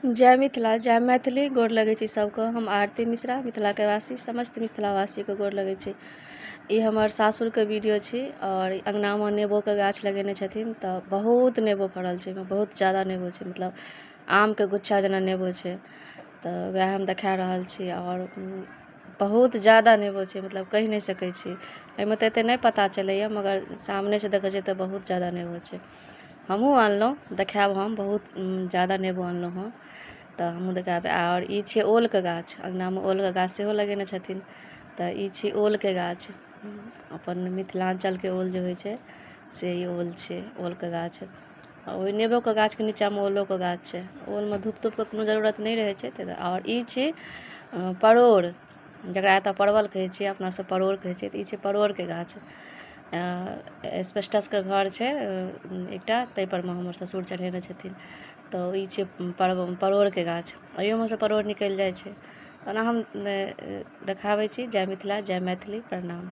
जय मिथिला जय मैथिली गोर लगै छी सबको। हम आरती मिश्रा मिथिला के वासी समस्त मिथिलावासी को गोर लगै छी। ई हमर सासुर के वीडियो छी और अंगना में नेबो के गाछ लगेने छथिन तो बहुत नेबो फड़ल छै, बहुत ज़्यादा नेबो छै, मतलब आम के गुच्छा जना नेबो छै। तो वह हम देखा रहल छी और बहुत ज़्यादा नेबो छै, मतलब कहि नहीं सकै छी। एहिमे तऽ एते नहीं पता चलैया, मगर सामने से देखै छै तो बहुत ज़्यादा नेबो छै। हमहूँ आनलहुँ, देखायब हम बहुत ज़्यादा नेबो आनलहुँ हँ, तऽ हमहूँ देखायब। और ई छै ओलके गाछ, अङ्गनामे ओलके गाछ सेहो लगेने छथिन। तऽ ई छै ओलके गाछ, अपन मिथिलाञ्चलके ओल जे होइ छै से ई ओल छै, ओलके गाछ। ओहि नेबोके गाछके नीचाँमे ओलोके गाछ छै। ओलमे धूप तूपके कोनो जरूरत नहीं रहै छै। और ई छै परोड़, जकरा एतऽ परवल कहै छियै, अपनासब परोड़ कहै छियै। तऽ ई छै परोड़के गाछ। एस्बेस्टसके घर छै एकटा, ताहिपरमे हमर ससुर चढ़ेने छथिन। तऽ ई छै परोड़के गाछ, एहियोमे सँ परोड़ निकलि जाइ छै। ओना हम देखाबै छी। जय मिथिला जय मैथिली, प्रणाम।